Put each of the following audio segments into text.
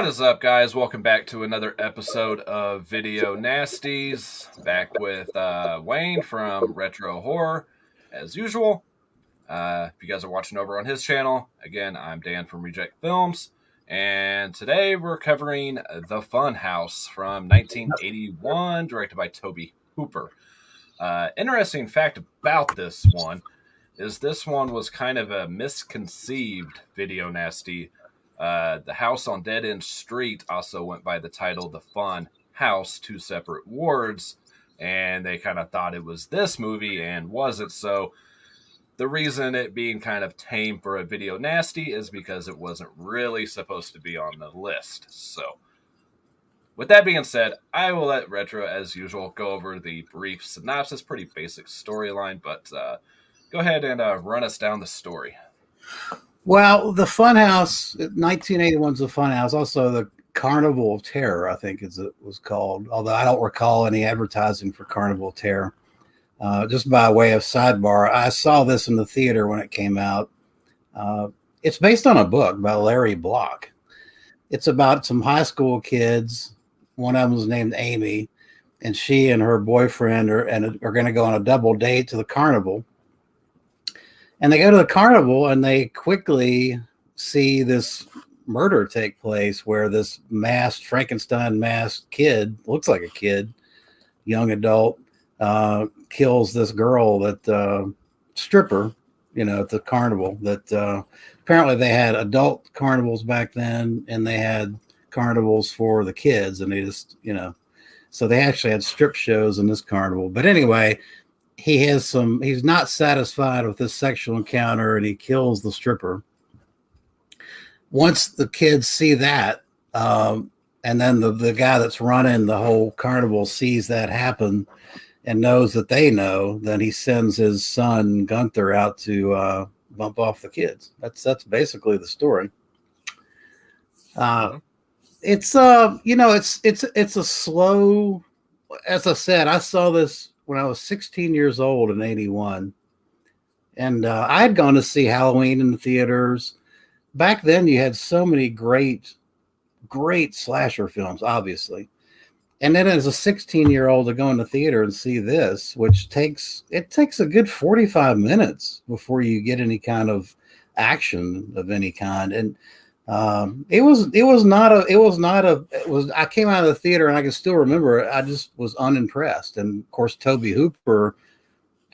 What is up, guys? Welcome back to another episode of Video Nasties. Back with Wayne from Retro Horror, as usual. If you guys are watching over on his channel, again, I'm Dan from Reject Films. And today we're covering The Funhouse from 1981, directed by Tobe Hooper. Interesting fact about this one is this one was kind of a misconceived video nasty. The house on Dead End Street also went by the title The Fun House, two separate wards, and they kind of thought it was this movie and wasn't. So the reason it being kind of tame for a video nasty is because it wasn't really supposed to be on the list. So with that being said, I will let Retro, as usual, go over the brief synopsis, pretty basic storyline, but go ahead and run us down the story. Well, the Funhouse, 1981's The Funhouse, also the Carnival of Terror, I think it was called, although I don't recall any advertising for Carnival of Terror. Just by way of sidebar, I saw this in the theater when it came out. It's based on a book by Larry Block. It's about some high school kids. One of them was named Amy, and she and her boyfriend are going to go on a double date to the carnival. And they go to the carnival and they quickly see this murder take place where this Frankenstein masked kid, looks like a kid, young adult, kills this girl that stripper, at the carnival. That apparently they had adult carnivals back then and they had carnivals for the kids, and they just, so they actually had strip shows in this carnival. But anyway, he's not satisfied with this sexual encounter and he kills the stripper. Once the kids see that, and then the guy that's running the whole carnival sees that happen and knows that they know, then he sends his son Gunther out to bump off the kids. That's basically the story. It's a slow, as I said, I saw this when I was 16 years old in 81. And I had gone to see Halloween in the theaters. Back then, you had so many great slasher films, obviously. And then as a 16-year-old to go in the theater and see this, which takes a good 45 minutes before you get any kind of action of any kind. And I came out of the theater and I can still remember I just was unimpressed. And of course, Tobe Hooper,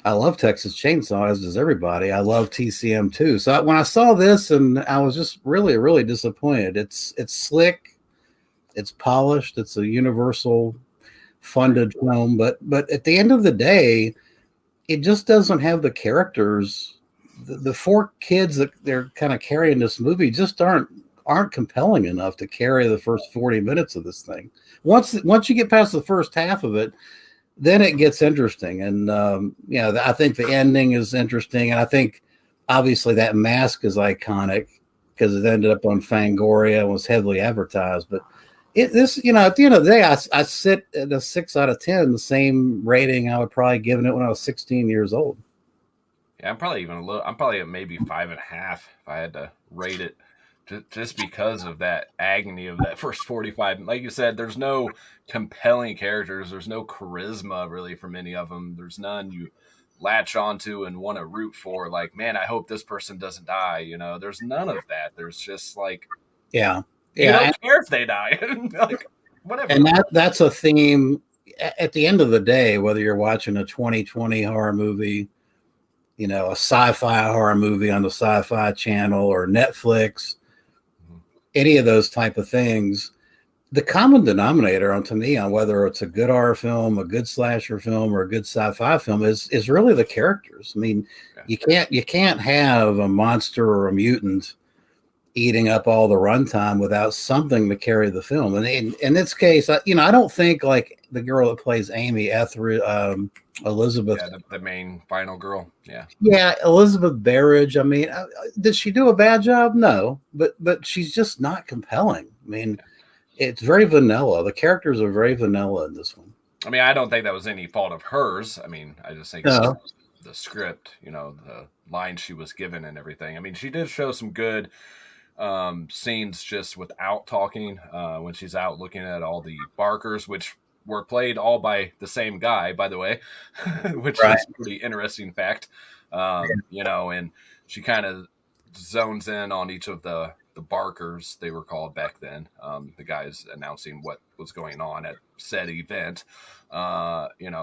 I love Texas Chainsaw, as does everybody. I love TCM too. So when I saw this, and I was just really, really disappointed. It's slick, it's polished, it's a Universal funded film, but at the end of the day, it just doesn't have the characters. The four kids that they're kind of carrying this movie just aren't compelling enough to carry the first 40 minutes of this thing. Once you get past the first half of it, then it gets interesting. And I think the ending is interesting, and I think obviously that mask is iconic because it ended up on Fangoria and was heavily advertised. But at the end of the day, I sit at a 6 out of 10, the same rating I would probably given it when I was 16 years old. Yeah, I'm probably at maybe 5.5 if I had to rate it. Just because of that agony of that first 45. Like you said, there's no compelling characters. There's no charisma really from any of them. There's none you latch onto and want to root for. Like, man, I hope this person doesn't die. There's none of that. There's just like, you don't care if they die. Like, whatever. And that's a theme at the end of the day, whether you're watching a 2020 horror movie, a sci-fi horror movie on the Sci-Fi Channel or Netflix, any of those type of things, the common denominator on whether it's a good horror film, a good slasher film, or a good sci-fi film is really the characters. I mean, you can't have a monster or a mutant eating up all the runtime without something to carry the film. And in this case, I don't think like the girl that plays Amy, Elizabeth, the main final girl, Elizabeth Barrage. I mean, did she do a bad job? No, but she's just not compelling. I mean, it's very vanilla. The characters are very vanilla in this one. I mean, I don't think that was any fault of hers. I mean, I just think the script, the lines she was given and everything. I mean, she did show some good scenes just without talking, when she's out looking at all the barkers, which were played all by the same guy, by the way, which Right. is a pretty interesting fact. And she kind of zones in on each of the barkers, they were called back then, the guys announcing what was going on at said event.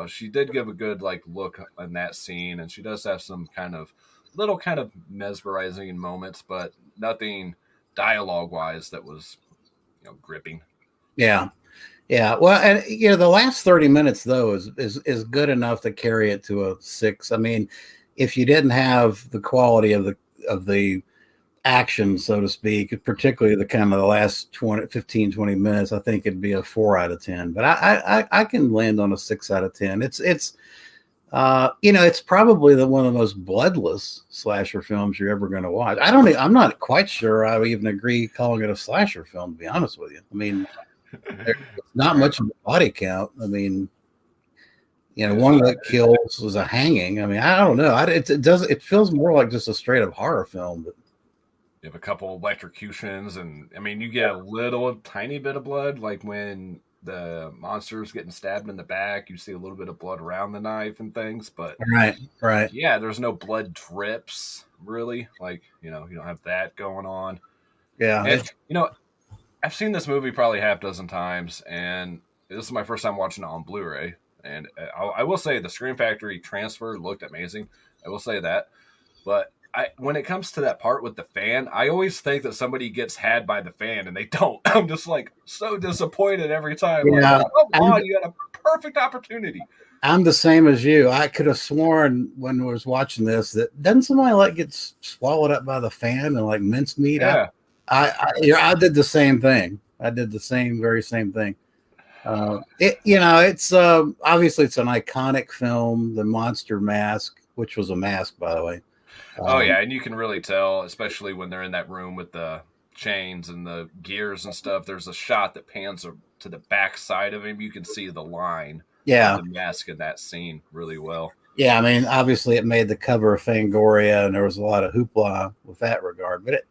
She did give a good look in that scene, and she does have some little kind of mesmerizing moments, but nothing dialogue wise that was gripping. Yeah. Yeah. Well, and the last 30 minutes though is good enough to carry it to a 6. I mean, if you didn't have the quality of the action, so to speak, particularly the kind of the last 15, 20 minutes, I think it'd be a 4 out of 10. But I can land on a 6 out of 10. It's probably one of the most bloodless slasher films you're ever going to watch. I'm not quite sure I would even agree calling it a slasher film, to be honest with you. I mean, there's not much of a body count. I mean, one that kills was a hanging. I mean, I don't know. It feels more like just a straight up horror film. But you have a couple electrocutions, and I mean, you get a tiny bit of blood, like when the monster's getting stabbed in the back. You see a little bit of blood around the knife and things, but right. Yeah, there's no blood drips really. You don't have that going on. Yeah, and, I've seen this movie probably half dozen times, and this is my first time watching it on Blu-ray. And I will say the Scream Factory transfer looked amazing. I will say that. But when it comes to that part with the fan, I always think that somebody gets had by the fan, and they don't. I'm just so disappointed every time. Yeah, come on, you had a perfect opportunity. I'm the same as you. I could have sworn when I was watching this that doesn't somebody get swallowed up by the fan and mincemeat? Yeah. I did the same thing. I did the very same thing. It's obviously it's an iconic film, The Monster Mask, which was a mask, by the way. Oh yeah, and you can really tell, especially when they're in that room with the chains and the gears and stuff. There's a shot that pans to the back side of him. You can see the line of the mask in that scene really well. Yeah, I mean, obviously it made the cover of Fangoria, and there was a lot of hoopla with that regard. But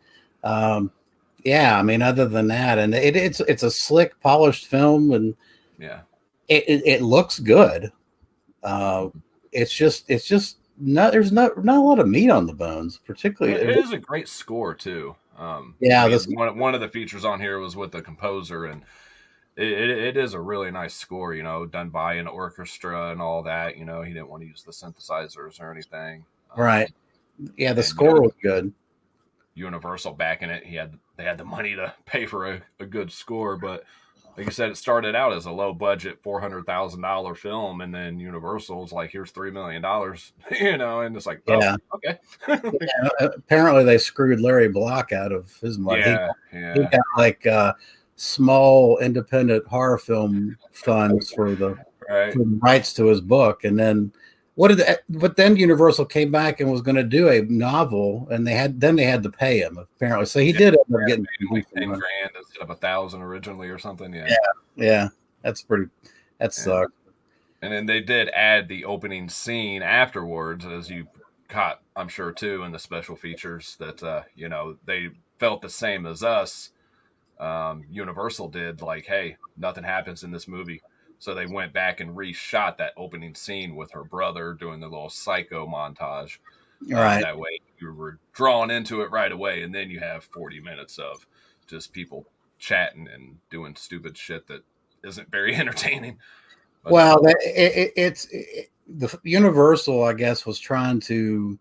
I mean, other than that, and it's a slick, polished film, and it looks good. It's just not. There's not a lot of meat on the bones, particularly. It is a great score too. One of the features on here was with the composer, and it is a really nice score. Done by an orchestra and all that. He didn't want to use the synthesizers or anything. Right. Yeah, the score was good. Universal backing it. They had the money to pay for a good score, but like you said, it started out as a low budget $400,000 film, and then Universal's here's $3 million, and it's okay. Apparently they screwed Larry Block out of his money. He got small independent horror film funds for the rights to his book, and then but then Universal came back and was going to do a novel, and they had to pay him apparently. So he did end up getting $10,000 instead of $1,000 originally or something. Yeah, that sucked. And then they did add the opening scene afterwards, as you caught, I'm sure too, in the special features that they felt the same as us. Universal did hey, nothing happens in this movie. So they went back and reshot that opening scene with her brother doing the little psycho montage. Right. That way you were drawn into it right away. And then you have 40 minutes of just people chatting and doing stupid shit that isn't very entertaining. But, well, the Universal, I guess, was trying to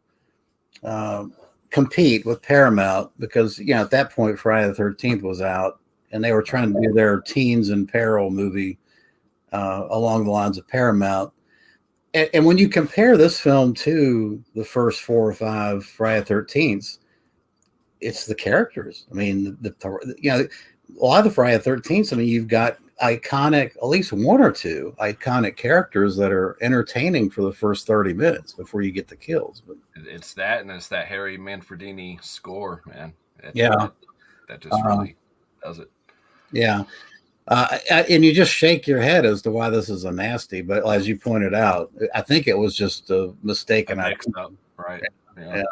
compete with Paramount because, at that point, Friday the 13th was out, and they were trying to do their Teens in Peril movie along the lines of Paramount. And when you compare this film to the first 4 or 5 Friday the 13th, it's the characters. I mean, a lot of the Friday the 13th, I mean, you've got iconic, at least 1 or 2 iconic characters that are entertaining for the first 30 minutes before you get the kills. But it's that, and it's that Harry Manfredini score, man. That just really does it. Yeah. And you just shake your head as to why this is a nasty, but as you pointed out, I think it was just a mistaken mix up, right? Yeah.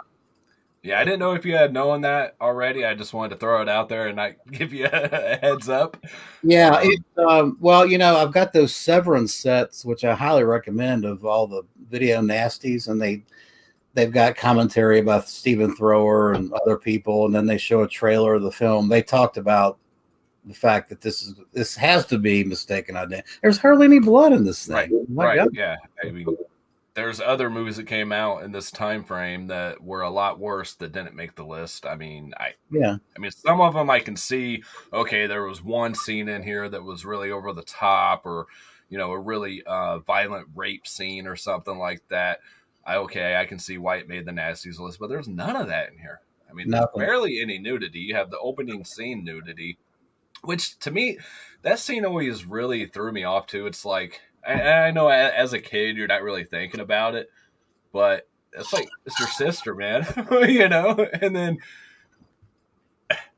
Yeah, I didn't know if you had known that already. I just wanted to throw it out there and not give you a heads up. Yeah, well, I've got those Severance sets, which I highly recommend, of all the video nasties, and they've got commentary about Stephen Thrower and other people, and then they show a trailer of the film. They talked about the fact that this has to be mistaken identity. There's hardly any blood in this thing. Right, My right, God. yeah. I mean, there's other movies that came out in this time frame that were a lot worse that didn't make the list. Yeah. I mean, some of them I can see. Okay, there was one scene in here that was really over the top, or a really violent rape scene or something like that. I can see why it made the nasties list, but there's none of that in here. I mean, there's Nothing. barely any nudity. You have the opening scene nudity, which to me, that scene always really threw me off too. It's like I know as a kid you're not really thinking about it, but it's like it's your sister, man, And then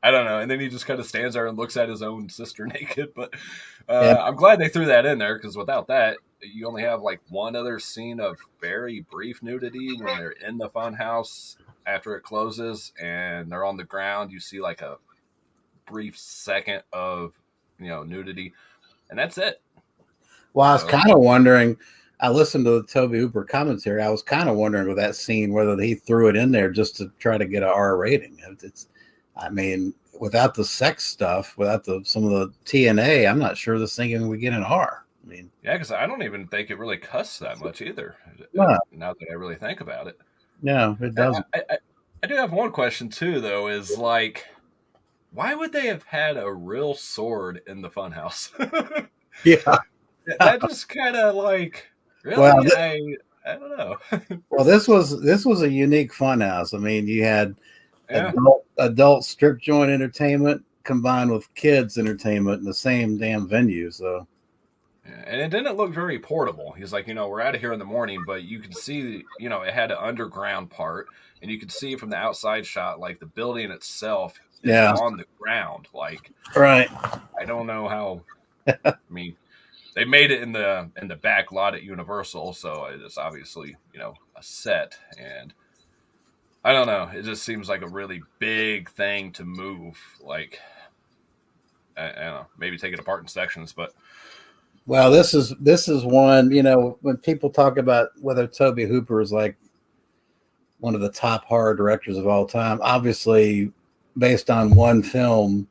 I don't know, and then he just kind of stands there and looks at his own sister naked. But Yeah. I'm glad they threw that in there because without that, you only have like one other scene of very brief nudity when they're in the fun house after it closes and they're on the ground. You see like a brief second of nudity, and that's it. Well, I was kind of wondering. I listened to the Tobe Hooper commentary. I was kind of wondering with that scene whether he threw it in there just to try to get an R rating. I mean, without the sex stuff, without some of the TNA, I'm not sure this thing would get an R. I mean, yeah, because I don't even think it really cusses that much either. No. Now that I really think about it, no, it doesn't. I do have one question too, though. Is like, why would they have had a real sword in the funhouse? Yeah, that just kind of like really. Well, I don't know. Well, this was a unique funhouse. I mean, you had Yeah. adult strip joint entertainment combined with kids entertainment in the same damn venue. So, Yeah, and it didn't look very portable. He's like, we're out of here in the morning, but you can see, it had an underground part, and you could see from the outside shot, like the building itself is on the ground. Like, right. I don't know how. I mean, they made it in the back lot at Universal, so it's obviously a set, and I don't know. It just seems like a really big thing to move. Like, I don't know, maybe take it apart in sections, but. Well, this is one, when people talk about whether Tobe Hooper is like one of the top horror directors of all time, obviously based on one film,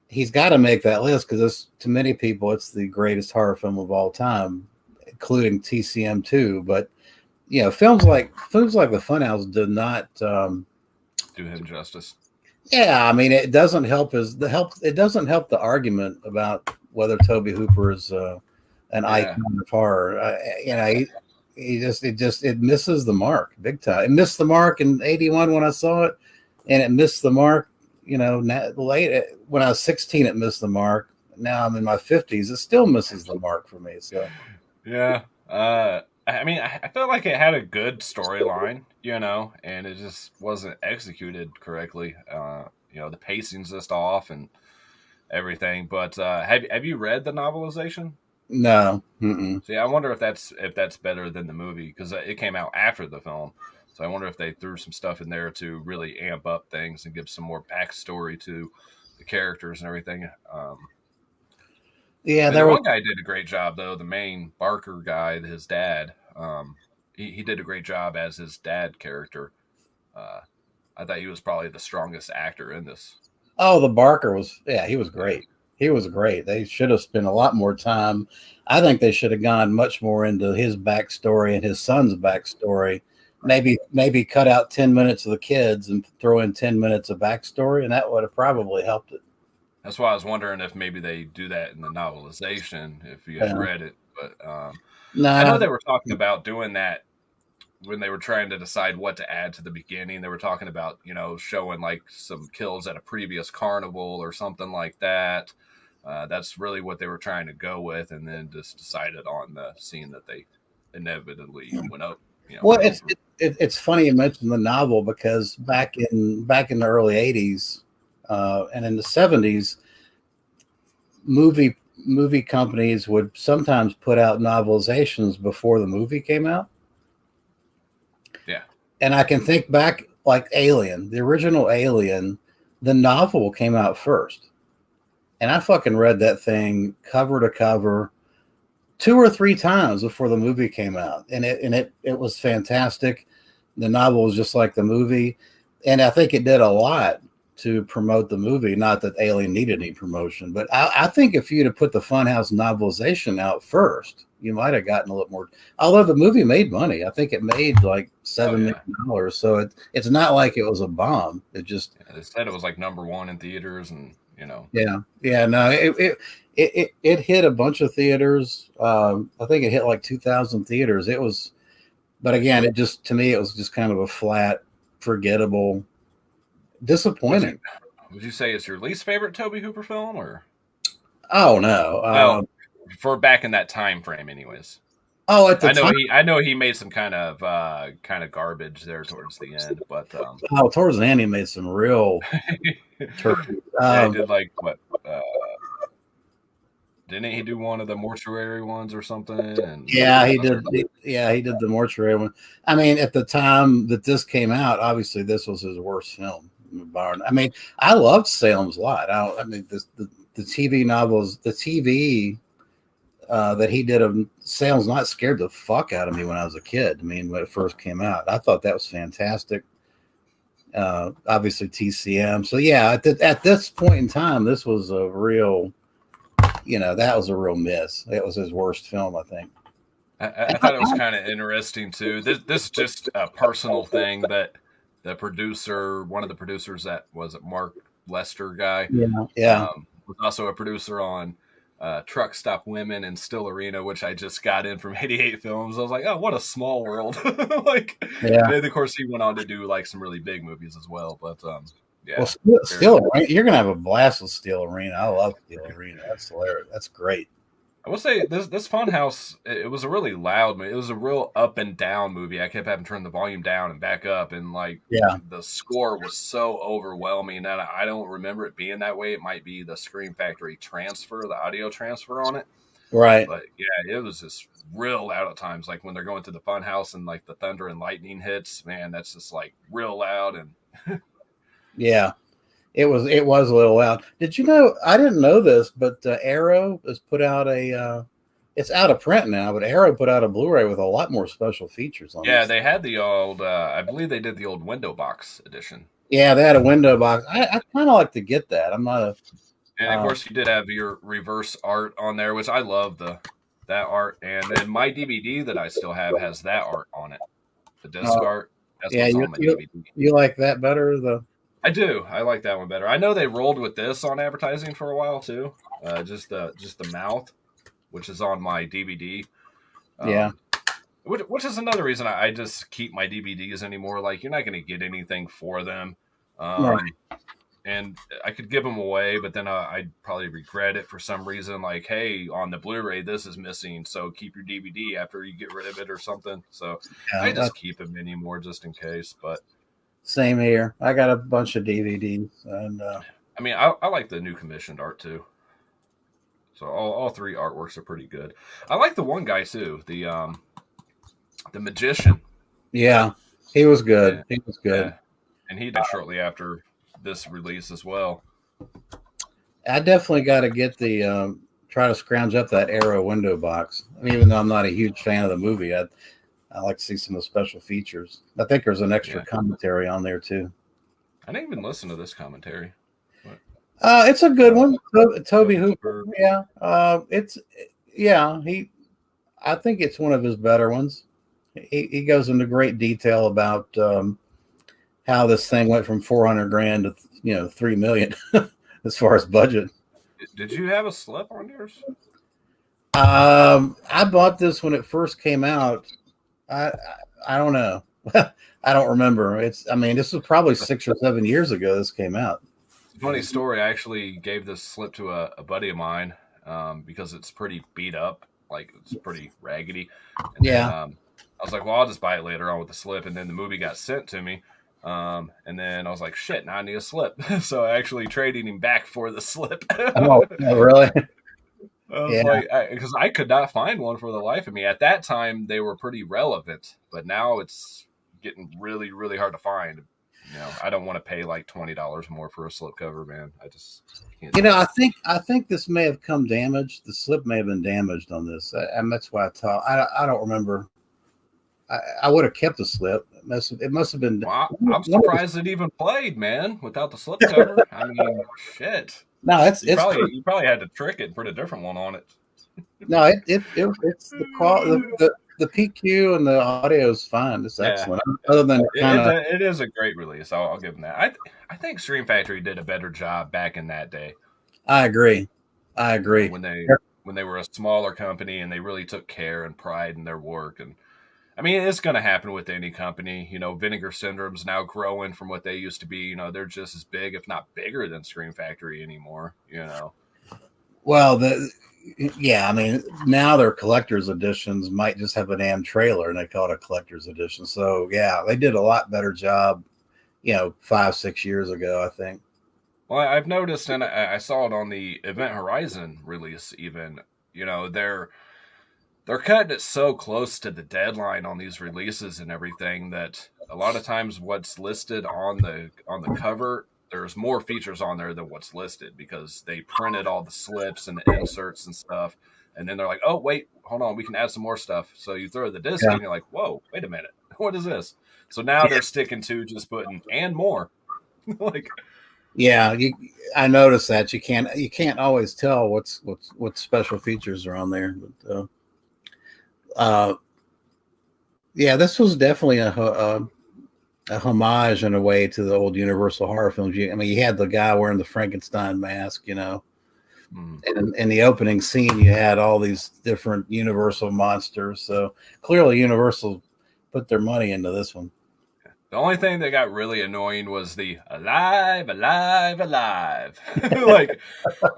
he's got to make that list because to many people, it's the greatest horror film of all time, including TCM2. But, films like The Funhouse did not do him justice. Yeah, I mean, it doesn't help it doesn't help the argument about whether Tobe Hooper is an icon of horror. It misses the mark big time. It missed the mark in '81 when I saw it, and it missed the mark. Late when I was 16, it missed the mark. Now I'm in my 50s, it still misses the mark for me. So, yeah. I mean, I felt like it had a good storyline, and it just wasn't executed correctly. The pacing's just off and everything. But have you read the novelization? No. Mm-mm. See, I wonder if that's better than the movie because it came out after the film. So I wonder if they threw some stuff in there to really amp up things and give some more backstory to the characters and everything. Yeah, one guy did a great job though. The main Barker guy, his dad, he did a great job as his dad character. I thought he was probably the strongest actor in this. Oh, the Barker he was great. He was great. They should have spent a lot more time. I think they should have gone much more into his backstory and his son's backstory. Maybe cut out 10 minutes of the kids and throw in 10 minutes of backstory, and that would have probably helped it. That's why I was wondering if maybe they do that in the novelization, if you had read it. But no, I know they were talking about doing that when they were trying to decide what to add to the beginning. They were talking about, showing like some kills at a previous carnival or something like that. That's really what they were trying to go with, and then just decided on the scene that they inevitably went up. Well, it's funny you mentioned the novel because back in the early '80s and in the '70s, movie companies would sometimes put out novelizations before the movie came out. Yeah, and I can think back like Alien, the original Alien, the novel came out first. And I fucking read that thing cover to cover 2 or 3 times before the movie came out. And it was fantastic. The novel was just like the movie. And I think it did a lot to promote the movie. Not that Alien needed any promotion, but I think if you'd have put the Funhouse novelization out first, you might have gotten a little more. Although the movie made money, I think it made like $7 million. So it's not like it was a bomb. It just they said it was like #1 in theaters, and yeah, no, it hit a bunch of theaters. I think it hit like 2,000 theaters. It was, but again, it just to me it was just kind of a flat, forgettable, disappointing. Would you say it's your least favorite Tobe Hooper film, or? Oh no. Well, for back in that time frame, anyways. Oh, at the time, I know he made some kind of garbage there towards the end, but towards the end he made some real turkey. Yeah, he did like what? Didn't he do one of the mortuary ones or something? And yeah, he did. He did the mortuary one. I mean, at the time that this came out, obviously this was his worst film. I mean, I loved Salem's Lot. I mean, the TV novels, the TV that he did of Salem's Lot scared the fuck out of me when I was a kid. I mean, when it first came out, I thought that was fantastic. Obviously TCM. So yeah, at this point in time, this was a real, that was a real miss. It was his worst film, I think. I thought it was kind of interesting too. This is just a personal thing that the producer, one of the producers, that was a Mark Lester guy, was also a producer on Truck Stop Women and Still Arena, which I just got in from 88 Films. I was like, oh, what a small world. And of course he went on to do like some really big movies as well. But yeah. Well, Steel Arena, you're gonna have a blast with Steel Arena. I love Steel Arena. That's hilarious. That's great. I will say this Funhouse, it was a really loud movie. It was a real up and down movie. I kept having to turn the volume down and back up, and the score was so overwhelming that I don't remember it being that way. It might be the Scream Factory transfer, the audio transfer on it. Right. But yeah, it was just real loud at times. Like when they're going to the Funhouse and like the thunder and lightning hits, man, that's just like real loud. And yeah. It was a little loud. Did you know? I didn't know this, but Arrow has put out it's out of print now, but Arrow put out a Blu-ray with a lot more special features on it. Yeah, they had the old, I believe they did the old window box edition. Yeah, they had a window box. I kind of like to get that. I'm not a. And of course, you did have your reverse art on there, which I love that art. And then my DVD that I still have has that art on it, the disc art. That's what's on my DVD. You like that better? I do. I like that one better. I know they rolled with this on advertising for a while too. Just the mouth, which is on my DVD. Which is another reason I just keep my DVDs anymore. Like you're not going to get anything for them, Right. And I could give them away, but then I'd probably regret it for some reason. Like, hey, on the Blu-ray, this is missing, so keep your DVD after you get rid of it or something. So I just keep them anymore just in case. But same here. I got a bunch of DVDs, and I mean, I like the new commissioned art too. So all three artworks are pretty good. I like the one guy too, the magician. Yeah, he was good. He was good, and he died shortly after this release as well. I definitely got to get the try to scrounge up that Arrow window box. I mean, even though I'm not a huge fan of the movie, I like to see some of the special features. I think there's an extra commentary on there too. I didn't even listen to this commentary. It's a good one. Tobe Hooper. Yeah. I think it's one of his better ones. He goes into great detail about how this thing went from $400,000 to $3 million as far as budget. Did you have a slip on yours? I bought this when it first came out. I don't know. I don't remember. This was probably 6 or 7 years ago this came out. Funny story. I actually gave this slip to a buddy of mine because it's pretty beat up. Like it's pretty raggedy. And then, I was like, well, I'll just buy it later on with the slip. And then the movie got sent to me. And then I was like, shit, now I need a slip. So I actually traded him back for the slip. Oh, really? I was like, because I could not find one for the life of me. At that time, they were pretty relevant, but now it's getting really, really hard to find. I don't want to pay like $20 more for a slipcover, man. I just can't. I think this may have come damaged. The slip may have been damaged on this, and that's why I don't remember. I would have kept the slip. It must have been. Well, I'm surprised it even played, man, without the slipcover. I mean, shit. No, you probably had to trick it and put a different one on it. No, it's the quality. The PQ and the audio is fine. It's excellent. Other than it is a great release. I'll give them that. I think Scream Factory did a better job back in that day. I agree. When they were a smaller company and they really took care and pride in their work. And I mean, it's going to happen with any company. Vinegar Syndrome's now growing from what they used to be. They're just as big, if not bigger, than Scream Factory anymore. Well, I mean, now their collector's editions might just have a damn trailer and they call it a collector's edition. So yeah, they did a lot better job, 5-6 years ago, I think. Well, I've noticed, and I saw it on the Event Horizon release even, they're cutting it so close to the deadline on these releases and everything that a lot of times what's listed on the cover, there's more features on there than what's listed because they printed all the slips and the inserts and stuff. And then they're like, oh, wait, hold on, we can add some more stuff. So you throw the disc in, and you're like, whoa, wait a minute. What is this? So now they're sticking to just putting and more. I noticed that you can't always tell what special features are on there. But this was definitely a homage in a way to the old Universal horror films. You had the guy wearing the Frankenstein mask, and in the opening scene, you had all these different Universal monsters. So clearly, Universal put their money into this one. The only thing that got really annoying was the alive, alive, alive. Like,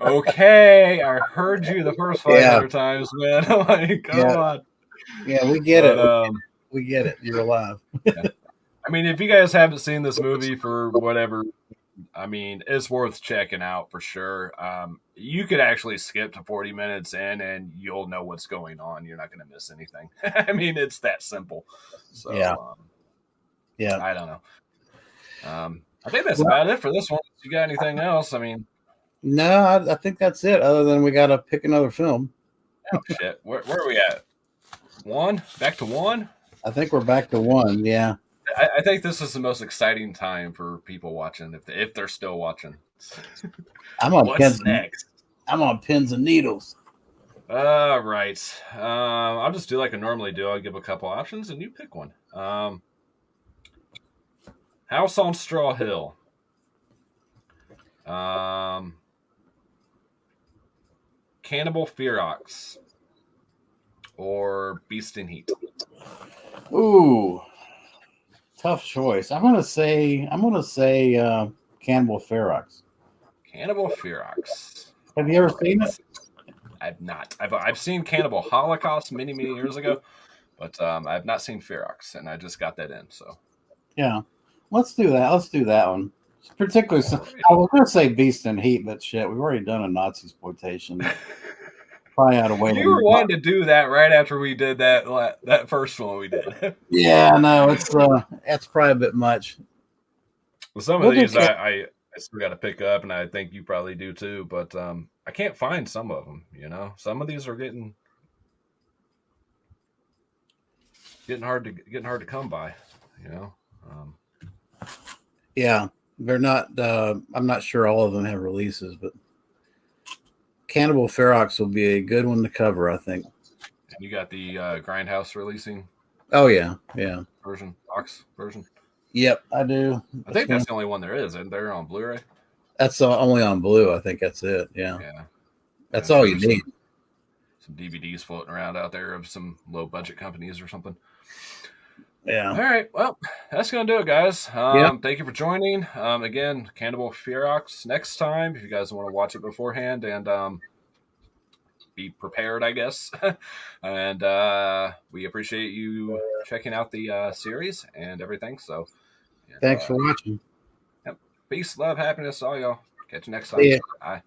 okay, I heard you the first 500 times, man. Like, come on. Yeah, we get it. We get it. You're alive. Yeah. I mean, if you guys haven't seen this movie for whatever, I mean, it's worth checking out for sure. You could actually skip to 40 minutes in and you'll know what's going on. You're not going to miss anything. I mean, it's that simple. So, I don't know. I think that's about it for this one. You got anything else? I mean, no, I think that's it. Other than we got to pick another film. Oh shit! Where are we at? 1? Back to 1? I think we're back to 1. Yeah. I think this is the most exciting time for people watching, if they're still watching. I'm on What's next? I'm on pins and needles. All right. I'll just do like I normally do. I'll give a couple options and you pick one. House on Straw Hill. Cannibal Ferox. Or Beast in Heat. Ooh. Tough choice. I'm gonna say Cannibal Ferox. Cannibal Ferox. Have you ever seen it? I've not. I've seen Cannibal Holocaust many years ago, but I've not seen Ferox, and I just got that in. So yeah, let's do that. Let's do that one. Particularly, I was gonna say Beast in Heat, but shit, we've already done a Nazi exploitation. Probably out of way. You were wanting to do that right after we did that first one we did. Yeah, no, that's probably a bit much. Well, some of these I still got to pick up, and I think you probably do too. But I can't find some of them. Some of these are getting hard to come by. Yeah, they're not. I'm not sure all of them have releases, but Cannibal Ferox will be a good one to cover, I think. And you got the Grindhouse releasing. Oh yeah. Ox version. Yep, I do. I think that's the only one there is, and they're on Blu-ray. That's only on Blue. I think that's it. Yeah. That's all you need. Some DVDs floating around out there of some low-budget companies or something. Yeah. All right. Well, that's going to do it, guys. Thank you for joining. Again, Cannibal Ferox next time if you guys want to watch it beforehand and be prepared, I guess. And we appreciate you checking out the series and everything. So thanks for watching. Yep. Peace, love, happiness, all y'all. Catch you next time. Yeah. Bye.